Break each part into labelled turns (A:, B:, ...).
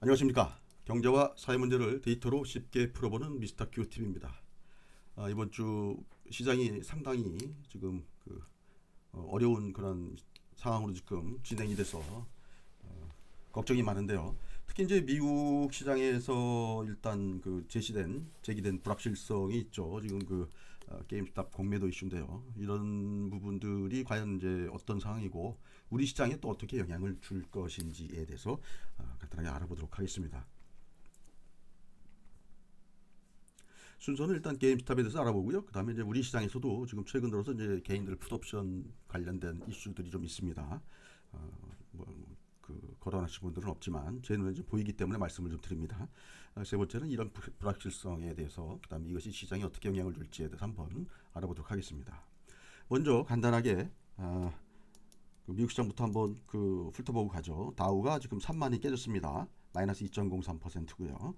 A: 안녕하십니까. 경제와 사회 문제를 데이터로 쉽게 풀어보는 미스터 큐TV입니다. 이번 주 시장이 상당히 지금 어려운 그런 상황으로 지금 진행이 돼서 걱정이 많은데요. 특히 이제 미국 시장에서 일단 제기된 불확실성이 있죠. 지금 게임스탑 공매도 이슈인데요. 이런 부분들이 과연 이제 어떤 상황이고 우리 시장에 또 어떻게 영향을 줄 것인지에 대해서 간단하게 알아보도록 하겠습니다. 순서는 일단 게임스탑에 대해서 알아보고요. 그 다음에 이제 우리 시장에서도 지금 최근 들어서 이제 개인들 풋옵션 관련된 이슈들이 좀 있습니다. 거론하신 분들은 없지만 제 눈에 좀 보이기 때문에 말씀을 좀 드립니다. 세 번째는 이런 불확실성에 대해서, 그 다음에 이것이 시장에 어떻게 영향을 줄지에 대해서 한번 알아보도록 하겠습니다. 먼저 간단하게 미국 시장부터 한번 훑어보고 가죠. 다우가 지금 3만이 깨졌습니다. 마이너스 2.03%고요.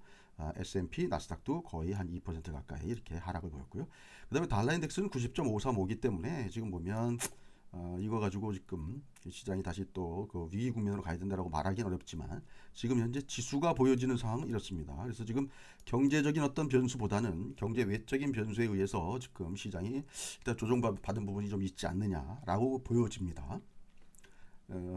A: S&P, 나스닥도 거의 한 2% 가까이 이렇게 하락을 보였고요. 그 다음에 달러 인덱스는 90.535이기 때문에 지금 보면 이거 가지고 지금 시장이 다시 또 위기 국면으로 가야 된다라고 말하기는 어렵지만 지금 현재 지수가 보여지는 상황은 이렇습니다. 그래서 지금 경제적인 어떤 변수보다는 경제 외적인 변수에 의해서 지금 시장이 일단 조정받은 부분이 좀 있지 않느냐라고 보여집니다.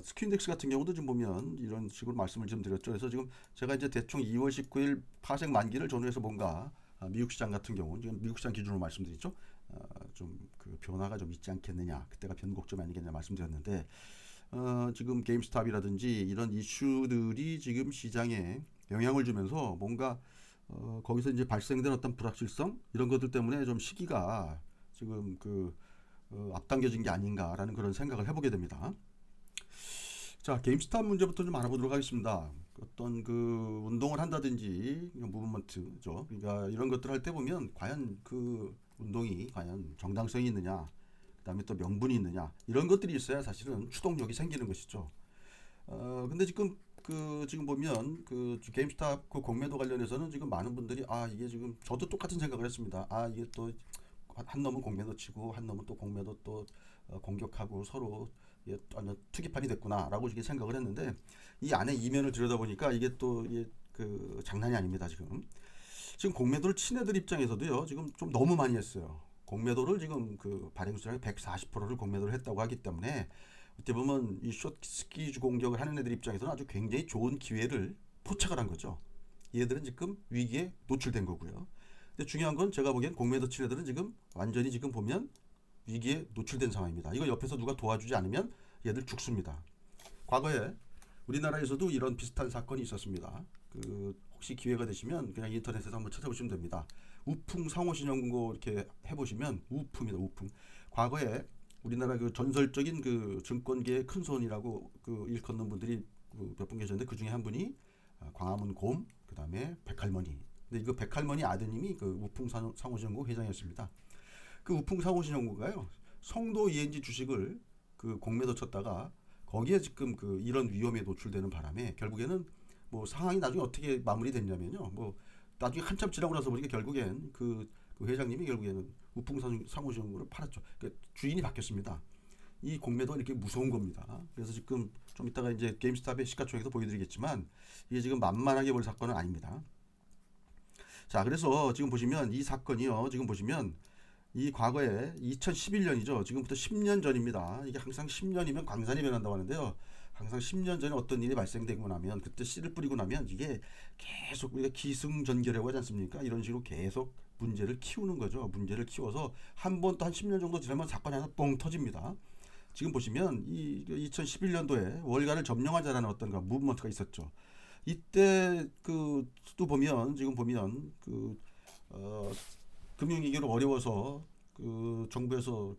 A: 스퀴인덱스 같은 경우도 지금 보면 이런 식으로 말씀을 좀 드렸죠. 그래서 지금 제가 이제 대충 2월 19일 파생 만기를 전후해서 뭔가 미국 시장 같은 경우 지금 미국 시장 기준으로 말씀드리죠. 좀 변화가 좀 있지 않겠느냐, 그때가 변곡점이 아니겠냐 말씀드렸는데 지금 게임스탑이라든지 이런 이슈들이 지금 시장에 영향을 주면서 뭔가 거기서 이제 발생된 어떤 불확실성 이런 것들 때문에 좀 시기가 지금 앞당겨진 게 아닌가라는 그런 생각을 해보게 됩니다. 자, 게임스탑 문제부터 좀 알아보도록 하겠습니다. 어떤 운동을 한다든지 무브먼트죠. 그러니까 이런 것들 할 때 보면 과연 운동이 과연 정당성이 있느냐, 그다음에 또 명분이 있느냐 이런 것들이 있어야 사실은 추동력이 생기는 것이죠. 근데 지금 보면 게임스탑 공매도 관련해서는 지금 많은 분들이 이게 지금 저도 똑같은 생각을 했습니다. 이게 또 한 놈은 공매도 치고 한 놈은 또 공매도 또 공격하고 서로 투기판이 됐구나라고 이렇게 생각을 했는데 이 안에 이면을 들여다보니까 이게 또 이게 장난이 아닙니다. 지금 공매도를 친 애들 입장에서도요 지금 좀 너무 많이 했어요. 공매도를 지금 발행 수량의 140%를 공매도를 했다고 하기 때문에 어떻게 보면 이 숏스키즈 공격을 하는 애들 입장에서는 아주 굉장히 좋은 기회를 포착을 한 거죠. 얘들은 지금 위기에 노출된 거고요. 근데 중요한 건 제가 보기엔 공매도 친 애들은 지금 완전히 지금 보면 위기에 노출된 상황입니다. 이거 옆에서 누가 도와주지 않으면 얘들 죽습니다. 과거에 우리나라에서도 이런 비슷한 사건이 있었습니다. 혹시 기회가 되시면 그냥 인터넷에서 한번 찾아보시면 됩니다. 우풍 상호신용고 이렇게 해보시면 우풍이다, 우풍. 과거에 우리나라 전설적인 증권계의 큰 손이라고 일컫는 분들이 몇 분 계셨는데 그 중에 한 분이 광화문 곰, 그 다음에 백할머니. 근데 이거 백할머니 아드님이 우풍 상호신용고 회장이었습니다. 우풍 상호신용고가요 성도 ENG 주식을 공매도 쳤다가 거기에 지금 이런 위험에 노출되는 바람에 결국에는 뭐 상황이 나중에 어떻게 마무리됐냐면요. 뭐 나중에 한참 지나고 나서 보니까 결국엔 회장님이 결국에는 우풍 상호신용고를 팔았죠. 주인이 바뀌었습니다. 이 공매도가 이렇게 무서운 겁니다. 그래서 지금 좀 이따가 이제 게임스탑의 시가총액도 보여드리겠지만 이게 지금 만만하게 볼 사건은 아닙니다. 자, 그래서 지금 보시면 이 사건이요. 지금 보시면 이 과거에 2011년이죠. 지금부터 10년 전입니다. 이게 항상 10년이면 광산이 변한다고 하는데요. 항상 10년 전에 어떤 일이 발생되고 나면 그때 씨를 뿌리고 나면 이게 계속 우리가 기승전결이라고 하지 않습니까? 이런 식으로 계속 문제를 키우는 거죠. 문제를 키워서 한 번 또 한 10년 정도 지나면 사건이 하나 뻥 터집니다. 지금 보시면 이 2011년도에 월가를 점령하자라는 어떤 무브먼트가 있었죠. 이때 또 보면 지금 보면 금융위기로 어려워서 정부에서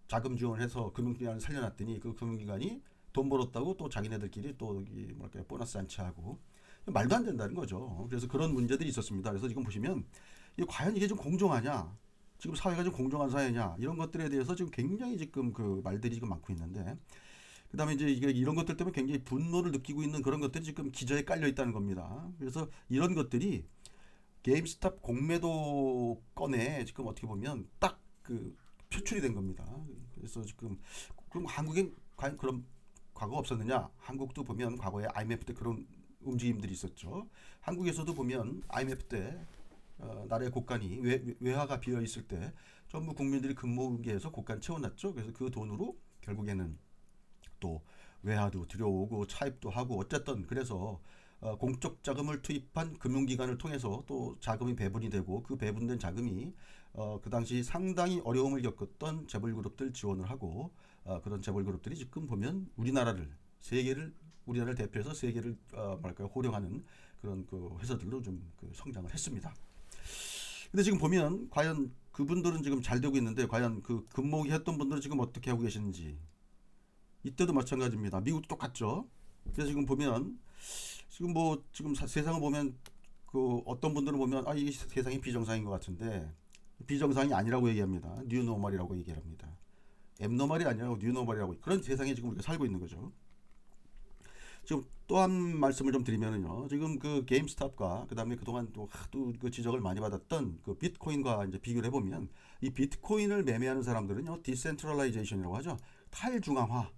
A: 자금 지원해서 금융기관을 살려놨더니 금융기관이 돈 벌었다고 또 자기네들끼리 또 뭐랄까요 보너스 안치하고 말도 안 된다는 거죠. 그래서 그런 문제들이 있었습니다. 그래서 지금 보시면 과연 이게 좀 공정하냐, 지금 사회가 좀 공정한 사회냐 이런 것들에 대해서 지금 굉장히 지금 말들이 지금 많고 있는데 그다음에 이제 이런 것들 때문에 굉장히 분노를 느끼고 있는 그런 것들이 지금 기저에 깔려 있다는 겁니다. 그래서 이런 것들이 게임스탑 공매도 건에 지금 어떻게 보면 딱 표출이 된 겁니다. 그래서 지금 그럼 한국엔 과연 그런 과거 없었느냐? 한국도 보면 과거에 IMF 때 그런 움직임들이 있었죠. 한국에서도 보면 IMF 때 나라의 곳간이 외화가 비어 있을 때 전부 국민들이 금모으기에서 곳간 채워놨죠. 그래서 그 돈으로 결국에는 또 외화도 들여오고 차입도 하고 어쨌든 그래서 공적 자금을 투입한 금융기관을 통해서 또 자금이 배분이 되고 그 배분된 자금이 그 당시 상당히 어려움을 겪었던 재벌그룹들 지원을 하고 그런 재벌그룹들이 지금 보면 우리나라를 대표해서 세계를 뭐랄까요 호령하는 그런 그 회사들로 좀 그 성장을 했습니다. 근데 지금 보면 과연 그분들은 지금 잘 되고 있는데 과연 그 금모기 했던 분들은 지금 어떻게 하고 계시는지 이때도 마찬가지입니다. 미국도 똑같죠. 그래서 지금 보면 지금 뭐 지금 세상을 보면 그 어떤 분들은 보면 아 이게 세상이 비정상인 것 같은데 비정상이 아니라고 얘기합니다. 뉴노멀이라고 얘기합니다. 앱노멀이 아니라 뉴노멀이라고 그런 세상에 지금 우리가 살고 있는 거죠. 지금 또 한 말씀을 좀 드리면은요. 지금 그 게임스탑과 그다음에 그동안 또 하도 그 지적을 많이 받았던 그 비트코인과 이제 비교를 해보면 이 비트코인을 매매하는 사람들은요. 디센트럴라이제이션이라고 하죠. 탈중앙화.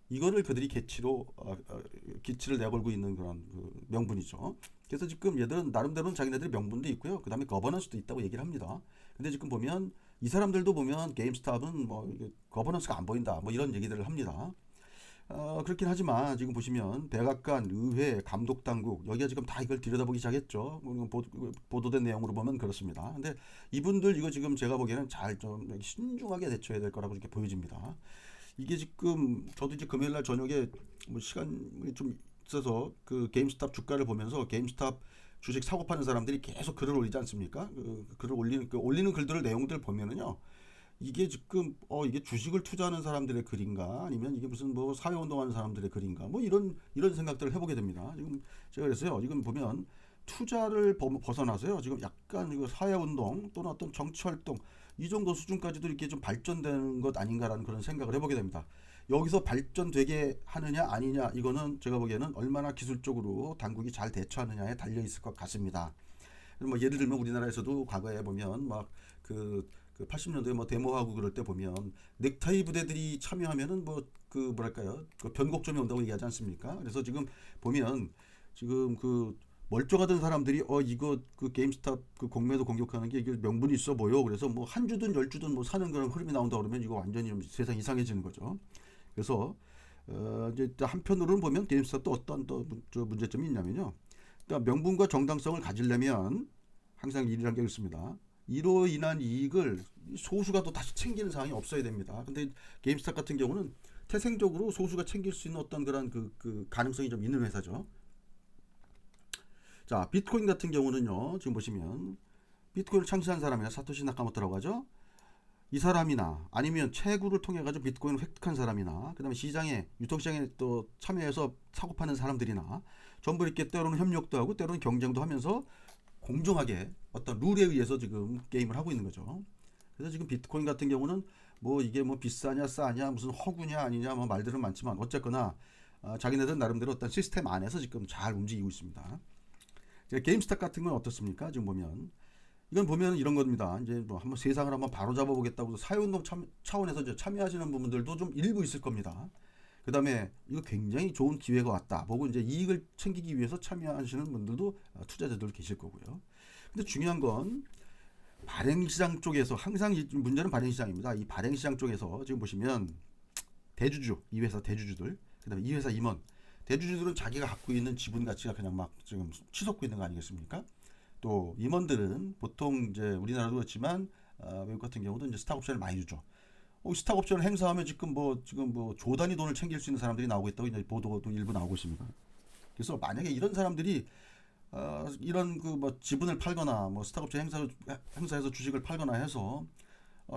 A: 이거를 그들이 기치를 내걸고 있는 그런 그 명분이죠. 그래서 지금 얘들은 나름대로는 자기네들의 명분도 있고요. 그다음에 거버넌스도 있다고 얘기를 합니다. 근데 지금 보면 이 사람들도 보면 게임스탑은 뭐 이게 거버넌스가 안 보인다. 뭐 이런 얘기들을 합니다. 그렇긴 하지만 지금 보시면 백악관, 의회, 감독당국 여기가 지금 다 이걸 들여다보기 시작했죠. 보도된 내용으로 보면 그렇습니다. 근데 이분들 이거 지금 제가 보기에는 잘 좀 신중하게 대처해야 될 거라고 이렇게 보여집니다. 이게 지금 저도 이제 금요일날 저녁에 뭐 시간이 좀 있어서 그 게임스탑 주가를 보면서 게임스탑 주식 사고 파는 사람들이 계속 글을 올리지 않습니까? 그 글을 올리는 글들을 내용들 보면은요. 이게 지금 이게 주식을 투자하는 사람들의 글인가 아니면 이게 무슨 뭐 사회 운동하는 사람들의 글인가 뭐 이런 생각들을 해보게 됩니다. 지금 제가 그랬어요. 지금 보면 투자를 벗어나서요. 지금 약간 이거 사회 운동 또는 어떤 정치 활동 이 정도 수준까지도 이렇게 좀 발전되는 것 아닌가라는 그런 생각을 해보게 됩니다. 여기서 발전되게 하느냐 아니냐 이거는 제가 보기에는 얼마나 기술적으로 당국이 잘 대처하느냐에 달려 있을 것 같습니다. 뭐 예를 들면 우리나라에서도 과거에 보면 그 80년도에 뭐 데모하고 그럴 때 보면 넥타이 부대들이 참여하면은 뭐 그 뭐랄까요 그 변곡점이 온다고 얘기하지 않습니까? 그래서 지금 보면 지금 그 멀쩡하던 사람들이 이거 그 게임스탑 그 공매도 공격하는 게 이게 명분이 있어 보여. 그래서 뭐 한 주든 열 주든 뭐 사는 그런 흐름이 나온다 그러면 이거 완전히 좀 세상 이상해지는 거죠. 그래서 이제 한편으로는 보면 게임스탑도 어떤 또 문제점이 있냐면요. 그러니까 명분과 정당성을 가지려면 항상 일이라는 게 있습니다. 이로 인한 이익을 소수가 또 다시 챙기는 상황이 없어야 됩니다. 근데 게임스탑 같은 경우는 태생적으로 소수가 챙길 수 있는 어떤 그런 그 가능성이 좀 있는 회사죠. 자, 비트코인 같은 경우는요. 지금 보시면 비트코인을 창시한 사람이나 사토시 나카모토라고 하죠. 이 사람이나 아니면 채굴을 통해 가지고 비트코인을 획득한 사람이나 그다음에 시장에 유통시장에 또 참여해서 사고 파는 사람들이나 전부 이렇게 때로는 협력도 하고 때로는 경쟁도 하면서 공정하게 어떤 룰에 의해서 지금 게임을 하고 있는 거죠. 그래서 지금 비트코인 같은 경우는 뭐 이게 뭐 비싸냐 싸냐 무슨 허구냐 아니냐 뭐 말들은 많지만 어쨌거나 자기네들 나름대로 어떤 시스템 안에서 지금 잘 움직이고 있습니다. 게임스탑 같은 건 어떻습니까? 지금 보면 이건 보면 이런 겁니다. 이제 뭐 한번 세상을 한번 바로 잡아보겠다고 사회운동 차원에서 이제 참여하시는 부분들도 좀 일부 있을 겁니다. 그 다음에 이거 굉장히 좋은 기회가 왔다. 보고 이제 이익을 챙기기 위해서 참여하시는 분들도 투자자들 계실 거고요. 근데 중요한 건 발행시장 쪽에서 항상 문제는 발행시장입니다. 이 발행시장 쪽에서 지금 보시면 대주주, 이 회사 대주주들, 그 다음에 이 회사 임원, 대주주들은 자기가 갖고 있는 지분 가치가 그냥 막 지금 치솟고 있는 거 아니겠습니까? 또 임원들은 보통 이제 우리나라도 그렇지만 외국 같은 경우도 이제 스탁 옵션을 많이 주죠. 스탁 옵션을 행사하면 지금 뭐 조 단위 돈을 챙길 수 있는 사람들이 나오고 있다고 이제 보도도 일부 나오고 있습니다. 그래서 만약에 이런 사람들이 이런 그 뭐 지분을 팔거나 뭐 스탁 옵션 행사해서 주식을 팔거나 해서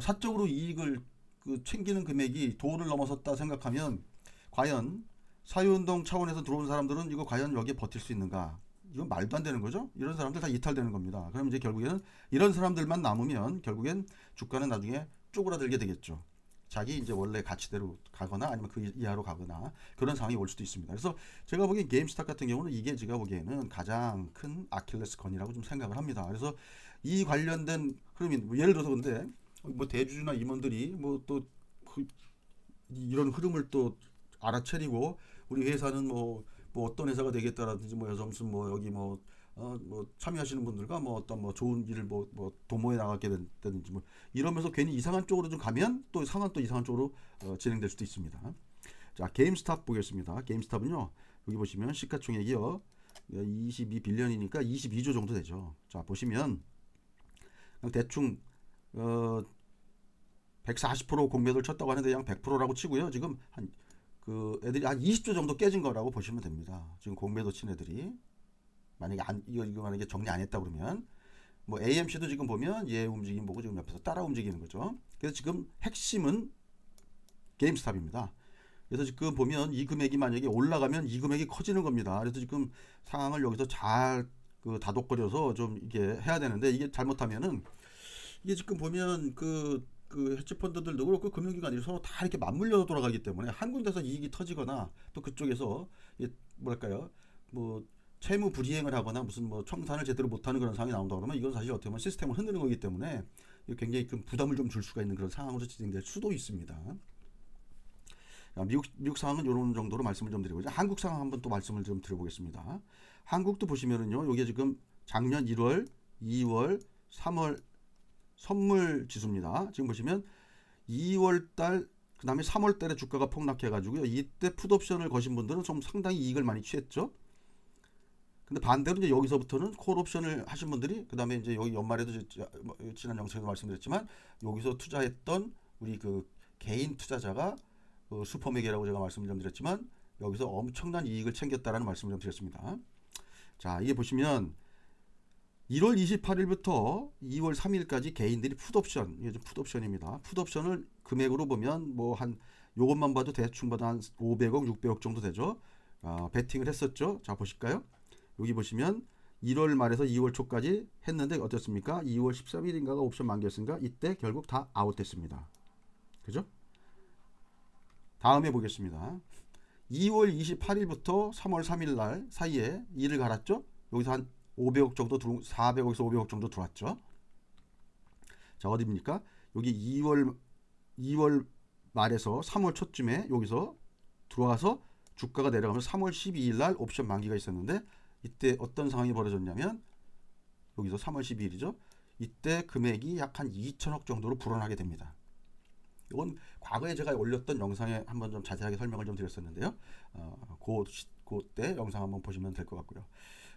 A: 사적으로 이익을 그 챙기는 금액이 돈을 넘어섰다 생각하면 과연 사회운동 차원에서 들어온 사람들은 이거 과연 여기에 버틸 수 있는가? 이건 말도 안 되는 거죠. 이런 사람들 다 이탈되는 겁니다. 그럼 이제 결국에는 이런 사람들만 남으면 결국엔 주가는 나중에 쪼그라들게 되겠죠. 자기 이제 원래 가치대로 가거나 아니면 그 이하로 가거나 그런 상황이 올 수도 있습니다. 그래서 제가 보기엔 게임스탑 같은 경우는 이게 제가 보기에는 가장 큰 아킬레스건이라고 좀 생각을 합니다. 그래서 이 관련된 흐름이 뭐 예를 들어서 근데 뭐 대주주나 임원들이 뭐 또 이런 흐름을 또 알아채리고 우리 회사는 뭐 뭐 어떤 회사가 되겠다라든지 뭐 여서 무슨 뭐 여기 뭐 참여하시는 분들과 뭐 어떤 뭐 좋은 일을 뭐 도모에 나가게 된다든지 뭐 이러면서 괜히 이상한 쪽으로 좀 가면 또 상황 또 이상한 쪽으로 진행될 수도 있습니다. 자, 게임스탑 보겠습니다. 게임스탑은요, 여기 보시면 시가총액이요 22빌리언이니까 22조 정도 되죠. 자, 보시면 그냥 대충 140% 공매도를 쳤다고 하는데 그냥 100%라고 치고요. 지금 애들이 한 20조 정도 깨진 거라고 보시면 됩니다. 지금 공매도 친 애들이 만약에 이거 만약에 정리 안 했다 그러면 뭐 AMC도 지금 보면 얘 움직임 보고 지금 옆에서 따라 움직이는 거죠. 그래서 지금 핵심은 게임스탑입니다. 그래서 지금 보면 이 금액이 만약에 올라가면 이 금액이 커지는 겁니다. 그래서 지금 상황을 여기서 잘 다독거려서 좀 이게 해야 되는데 이게 잘못하면은 이게 지금 보면 그 헤지펀드들도 그렇고 금융기관이 서로 다 이렇게 맞물려서 돌아가기 때문에 한 군데서 이익이 터지거나 또 그쪽에서 뭐랄까요 뭐 채무 불이행을 하거나 무슨 뭐 청산을 제대로 못하는 그런 상황이 나온다 그러면 이건 사실 어떻게 보면 시스템을 흔드는 거기 때문에 굉장히 큰 부담을 좀 줄 수가 있는 그런 상황으로 진행될 수도 있습니다. 미국 상황은 이런 정도로 말씀을 좀 드리고 한국 상황 한번 또 말씀을 좀 드려보겠습니다. 한국도 보시면은요, 이게 지금 작년 1월, 2월, 3월 선물 지수입니다. 지금 보시면 2월 달 그다음에 3월 달에 주가가 폭락해 가지고요. 이때 풋옵션을 거신 분들은 좀 상당히 이익을 많이 취했죠. 근데 반대로 이제 여기서부터는 콜옵션을 하신 분들이 그다음에 이제 여기 연말에도 지난 영상에서 말씀드렸지만 여기서 투자했던 우리 그 개인 투자자가 슈퍼매개라고 제가 말씀을 좀 드렸지만 여기서 엄청난 이익을 챙겼다라는 말씀을 좀 드렸습니다. 자, 이게 보시면 1월 28일부터 2월 3일까지 개인들이 풋옵션, 이게 풋옵션입니다. 풋옵션을 금액으로 보면 뭐 한 요것만 봐도 대충 봐도 한 500억, 600억 정도 되죠. 베팅을 했었죠. 자, 보실까요? 여기 보시면 1월 말에서 2월 초까지 했는데 어떻습니까? 2월 13일인가가 옵션 만기였으니까 이때 결국 다 아웃됐습니다. 그죠? 다음에 보겠습니다. 2월 28일부터 3월 3일 날 사이에 일을 갈았죠. 여기서 한 500억 정도 400억에서 500억 정도 들어왔죠. 자, 어디입니까? 여기 2월 말에서 3월 초쯤에 여기서 들어와서 주가가 내려가면서 3월 12일 날 옵션 만기가 있었는데 이때 어떤 상황이 벌어졌냐면 여기서 3월 12일이죠. 이때 금액이 약 한 2천억 정도로 불어나게 됩니다. 이건 과거에 제가 올렸던 영상에 한번 좀 자세하게 설명을 좀 드렸었는데요. 그때 영상 한번 보시면 될 것 같고요.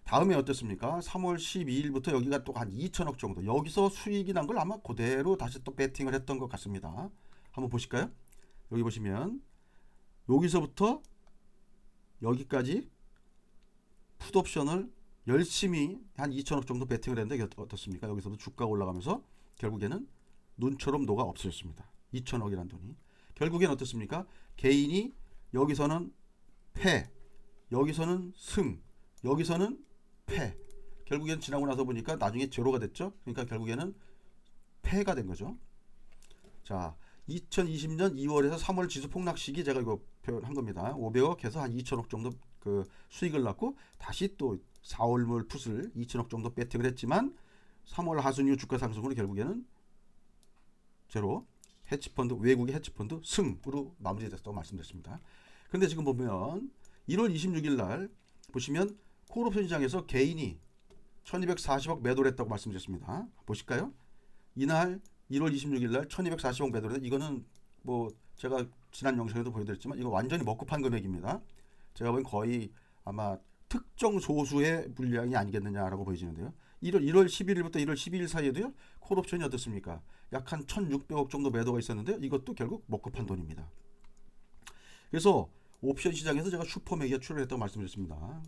A: 다음에 어떻습니까? 3월 12일부터 여기가 또 한 2천억 정도 여기서 수익이 난 걸 아마 그대로 다시 또 배팅을 했던 것 같습니다. 한번 보실까요? 여기 보시면 여기서부터 여기까지 풋옵션을 열심히 한 2천억 정도 배팅을 했는데 어떻습니까? 여기서도 주가가 올라가면서 결국에는 눈처럼 녹아 없어졌습니다. 2천억이란 돈이. 결국엔 어떻습니까? 개인이 여기서는 패, 여기서는 승, 여기서는 패. 결국엔 지나고 나서 보니까 나중에 제로가 됐죠. 그러니까 결국에는 패가 된 거죠. 자, 2020년 2월에서 3월 지수 폭락 시기 제가 이거 표현한 겁니다. 500억 해서 한 2천억 정도 그 수익을 났고 다시 또 4월물 풋을 2천억 정도 배팅을 했지만 3월 하순 이후 주가 상승으로 결국에는 제로. 헤지펀드 외국의 헤지펀드 승으로 마무리됐다고 말씀드렸습니다. 그런데 지금 보면 1월 26일 날 보시면 콜옵션 시장에서 개인이 1240억 매도를 했다고 말씀드렸습니다. 보실까요? 이날 1월 26일 날 1240억 매도를 했는데 이거는 뭐 제가 지난 영상에도 보여드렸지만 이거 완전히 먹고 판 금액입니다. 제가 보기엔 거의 아마 특정 소수의 물량이 아니겠느냐라고 보여지는데요. 1월 11일부터 1월 12일 사이에도요. 콜옵션이 어떻습니까? 약 한 1600억 정도 매도가 있었는데요. 이것도 결국 먹고 판 돈입니다. 그래서 옵션 시장에서 제가 슈퍼매기가 출혈했다고 말씀드렸습니다.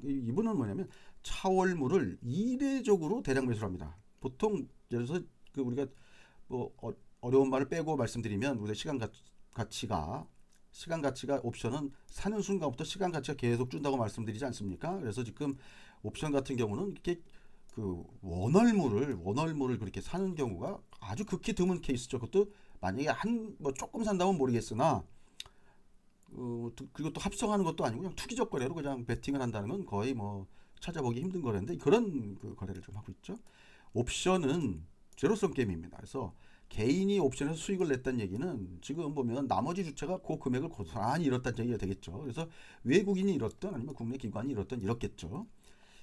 A: 이분은 뭐냐면 차월물을 이례적으로 대량 매수를 합니다. 보통 예를 들어서 우리가 뭐 어려운 말을 빼고 말씀드리면 우리가 시간 가치가 옵션은 사는 순간부터 시간 가치가 계속 준다고 말씀드리지 않습니까? 그래서 지금 옵션 같은 경우는 이렇게 그 원월물을 그렇게 사는 경우가 아주 극히 드문 케이스죠. 그것도 만약에 뭐 조금 산다면 모르겠으나 그리고 또 합성하는 것도 아니고 그냥 투기적 거래로 그냥 베팅을 한다는 건 거의 뭐 찾아보기 힘든 거래인데 그런 그 거래를 좀 하고 있죠. 옵션은 제로섬 게임입니다. 그래서 개인이 옵션에서 수익을 냈다는 얘기는 지금 보면 나머지 주체가 그 금액을 고스란히 잃었다는 얘기가 되겠죠. 그래서 외국인이 잃었든 아니면 국내 기관이 잃었든 잃었겠죠.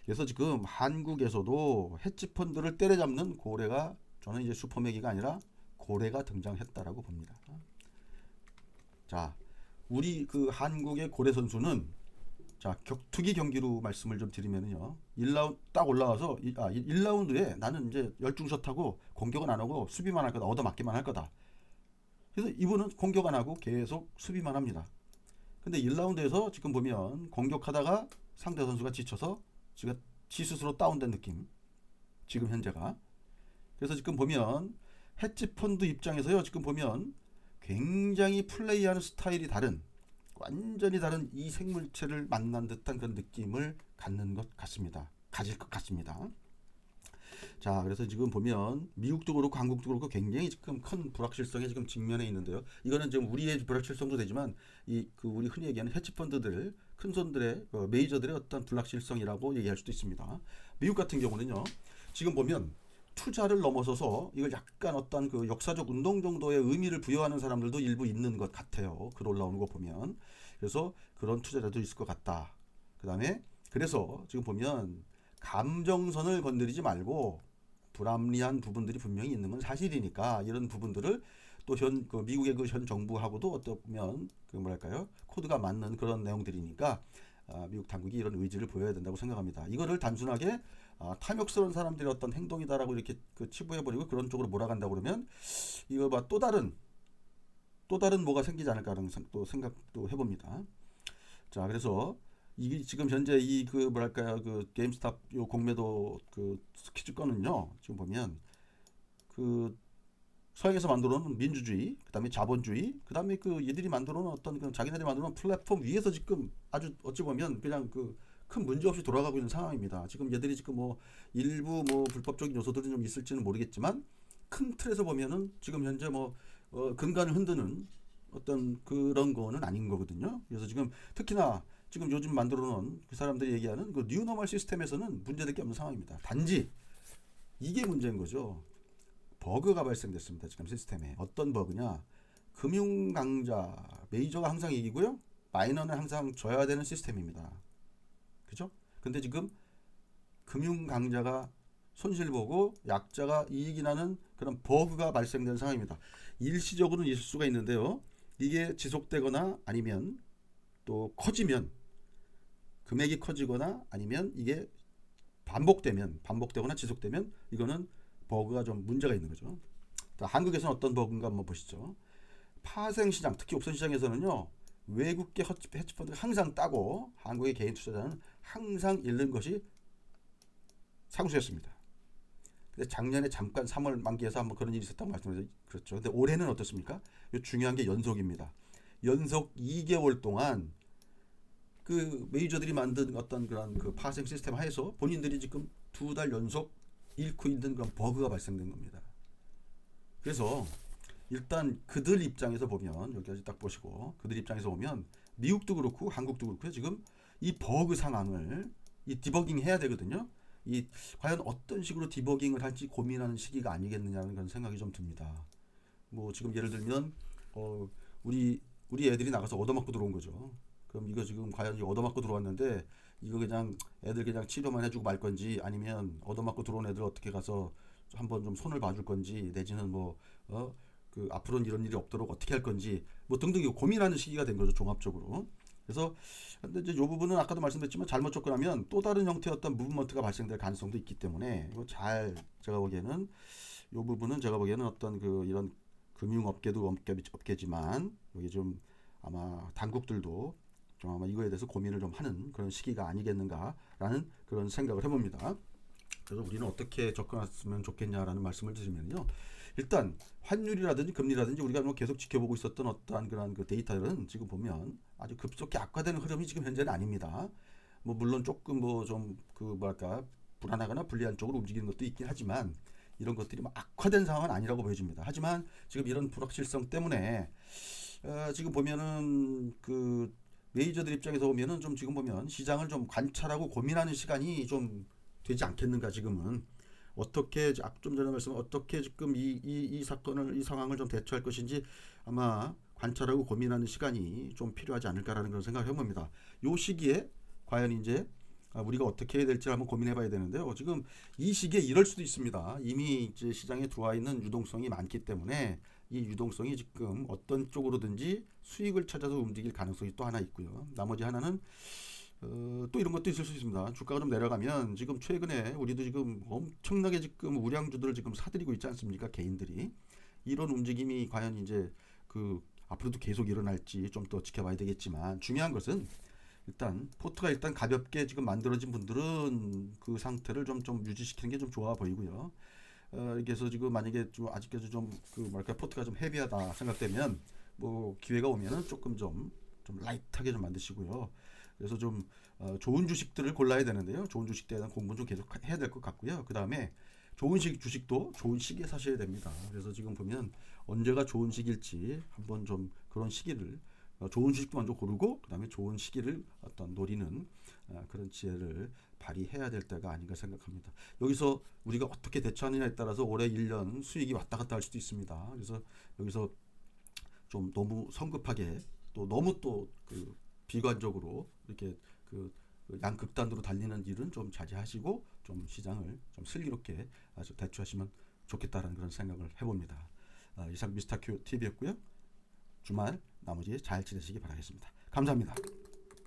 A: 그래서 지금 한국에서도 헤지펀드를 때려잡는 고래가, 저는 이제 슈퍼매기가 아니라 고래가 등장했다라고 봅니다. 자, 우리 그 한국의 고래 선수는, 자, 격투기 경기로 말씀을 좀 드리면요. 1라운드 딱 올라와서 1라운드에 나는 이제 열중샷하고 공격은 안 하고 수비만 할 거다. 얻어맞기만 할 거다. 그래서 이분은 공격 안 하고 계속 수비만 합니다. 근데 1라운드에서 지금 보면 공격하다가 상대 선수가 지쳐서 지금 지 스스로 다운된 느낌. 지금 현재가. 그래서 지금 보면 헤지펀드 입장에서요. 지금 보면 굉장히 플레이하는 스타일이 다른, 완전히 다른 이 생물체를 만난 듯한 그런 느낌을 갖는 것 같습니다. 가질 것 같습니다. 자, 그래서 지금 보면 미국도 그렇고 한국도 그렇고 굉장히 지금 큰 불확실성에 지금 직면해 있는데요. 이거는 지금 우리의 불확실성도 되지만 이 그 우리 흔히 얘기하는 헤지펀드들, 큰 손들의 메이저들의 어떤 불확실성이라고 얘기할 수도 있습니다. 미국 같은 경우는요. 지금 보면 투자를 넘어서서 이걸 약간 어떤 그 역사적 운동 정도의 의미를 부여하는 사람들도 일부 있는 것 같아요. 글 올라오는 거 보면. 그래서 그런 투자자도 있을 것 같다. 그 다음에 그래서 지금 보면 감정선을 건드리지 말고 불합리한 부분들이 분명히 있는 건 사실이니까 이런 부분들을 또 그 미국의 그 현 정부하고도 어떻게 보면 그 뭐랄까요, 코드가 맞는 그런 내용들이니까 미국 당국이 이런 의지를 보여야 된다고 생각합니다. 이거를 단순하게 탐욕스러운 사람들의 어떤 행동이다라고 이렇게 그 치부해버리고 그런 쪽으로 몰아간다 그러면 이거 봐 또 다른 뭐가 생기지 않을까라는 또 생각도 해봅니다. 자, 그래서 이게 지금 현재 이 그 뭐랄까요, 그 게임스탑 요 공매도 그 스퀴즈 건은요, 지금 보면 그 서양에서 만들어 놓은 민주주의, 그다음에 자본주의, 그다음에 그 얘들이 만들어 놓은 어떤 그 자기네들이 만들어 놓은 플랫폼 위에서 지금 아주 어찌 보면 그냥 그 큰 문제 없이 돌아가고 있는 상황입니다. 지금 얘들이 지금 뭐 일부 뭐 불법적인 요소들은 좀 있을지는 모르겠지만 큰 틀에서 보면은 지금 현재 뭐 근간을 흔드는 어떤 그런 거는 아닌 거거든요. 그래서 지금 특히나 지금 요즘 만들어 놓은 그 사람들이 얘기하는 그 뉴노멀 시스템에서는 문제될 게 없는 상황입니다. 단지 이게 문제인 거죠. 버그가 발생됐습니다. 지금 시스템에. 어떤 버그냐? 금융 강자, 메이저가 항상 이기고요. 마이너는 항상 져야 되는 시스템입니다. 그죠? 근데 지금 금융 강자가 손실 보고 약자가 이익이 나는 그런 버그가 발생된 상황입니다. 일시적으로는 있을 수가 있는데요. 이게 지속되거나 아니면 또 커지면, 금액이 커지거나 아니면 이게 반복되거나 지속되면 이거는 버그가 좀 문제가 있는 거죠. 한국에서는 어떤 버그인가 한번 보시죠. 파생시장, 특히 옵션 시장에서는요. 외국계 헤지펀드가 항상 따고 한국의 개인 투자자는 항상 잃는 것이 상수였습니다. 근데 작년에 잠깐 3월 만기에서 한번 그런 일이 있었다고 말씀드렸죠. 그렇죠. 근데 올해는 어떻습니까? 중요한 게 연속입니다. 연속 2개월 동안 그 메이저들이 만든 어떤 그런 그 파생 시스템 하에서 본인들이 지금 2달 연속 잃고 있는 그런 버그가 발생된 겁니다. 그래서 일단 그들 입장에서 보면, 여기까지 딱 보시고 그들 입장에서 보면 미국도 그렇고 한국도 그렇고요. 지금 이 버그 상황을 이 디버깅 해야 되거든요. 이 과연 어떤 식으로 디버깅을 할지 고민하는 시기가 아니겠느냐는 그런 생각이 좀 듭니다. 뭐 지금 예를 들면 우리 애들이 나가서 얻어맞고 들어온 거죠. 그럼 이거 지금 과연 얻어맞고 들어왔는데 이거 그냥 애들 그냥 치료만 해주고 말 건지, 아니면 얻어맞고 들어온 애들 어떻게 가서 한번 좀 손을 봐줄 건지, 내지는 뭐 그 앞으로는 이런 일이 없도록 어떻게 할 건지 뭐 등등 고민하는 시기가 된 거죠, 종합적으로. 그래서 근데 이제 이 부분은 아까도 말씀드렸지만 잘못 접근하면 또 다른 형태의 어떤 무브먼트가 발생될 가능성도 있기 때문에 이거 잘, 제가 보기에는 이 부분은 제가 보기에는 어떤 그 이런 금융업계도 업계지만 여기 좀 아마 당국들도 좀 아마 이거에 대해서 고민을 좀 하는 그런 시기가 아니겠는가라는 그런 생각을 해봅니다. 그래서 우리는 어떻게 접근했으면 좋겠냐라는 말씀을 드리면요. 일단 환율이라든지 금리라든지 우리가 뭐 계속 지켜보고 있었던 어떠한 그런 그 데이터들은 지금 보면 아주 급속히 악화되는 흐름이 지금 현재는 아닙니다. 뭐 물론 조금 뭐 좀 그 뭐랄까 불안하거나 불리한 쪽으로 움직이는 것도 있긴 하지만 이런 것들이 막 악화된 상황은 아니라고 보여집니다. 하지만 지금 이런 불확실성 때문에 지금 보면은 그 메이저들 입장에서 보면은 좀 지금 보면 시장을 좀 관찰하고 고민하는 시간이 좀 되지 않겠는가 지금은. 어떻게 좀 전에 말씀 어떻게 지금 이 사건을 이 상황을 좀 대처할 것인지 아마 관찰하고 고민하는 시간이 좀 필요하지 않을까라는 그런 생각을 해봅니다. 요 시기에 과연 이제 우리가 어떻게 해야 될지 한번 고민해봐야 되는데요. 지금 이 시기에 이럴 수도 있습니다. 이미 이제 시장에 들어와 있는 유동성이 많기 때문에 이 유동성이 지금 어떤 쪽으로든지 수익을 찾아서 움직일 가능성이 또 하나 있고요. 나머지 하나는 또 이런 것도 있을 수 있습니다. 주가가 좀 내려가면 지금 최근에 우리도 지금 엄청나게 지금 우량주들을 지금 사들이고 있지 않습니까? 개인들이 이런 움직임이 과연 이제 그 앞으로도 계속 일어날지 좀 더 지켜봐야 되겠지만 중요한 것은 일단 포트가 일단 가볍게 지금 만들어진 분들은 그 상태를 좀 유지시키는 게 좀 좋아 보이고요. 그래서 지금 만약에 좀 아직까지 좀 그 뭐랄까 포트가 좀 헤비하다 생각되면 뭐 기회가 오면은 조금 좀 라이트하게 좀 만드시고요. 그래서 좀 좋은 주식들을 골라야 되는데요. 좋은 주식에 대한 공부는 좀 계속 해야 될 것 같고요. 그 다음에 좋은 주식도 좋은 시기에 사셔야 됩니다. 그래서 지금 보면 언제가 좋은 시기일지 한번 좀 그런 시기를 좋은 주식도 먼저 고르고 그 다음에 좋은 시기를 어떤 노리는 그런 지혜를 발휘해야 될 때가 아닌가 생각합니다. 여기서 우리가 어떻게 대처하느냐에 따라서 올해 1년 수익이 왔다 갔다 할 수도 있습니다. 그래서 여기서 좀 너무 성급하게 또 너무 또 그 비관적으로 이렇게 그 양극단으로 달리는 일은 좀 자제하시고 좀 시장을 좀 슬기롭게 아주 대처하시면 좋겠다라는 그런 생각을 해봅니다. 이상 미스터 큐 TV였고요. 주말 나머지 잘 지내시기 바라겠습니다. 감사합니다.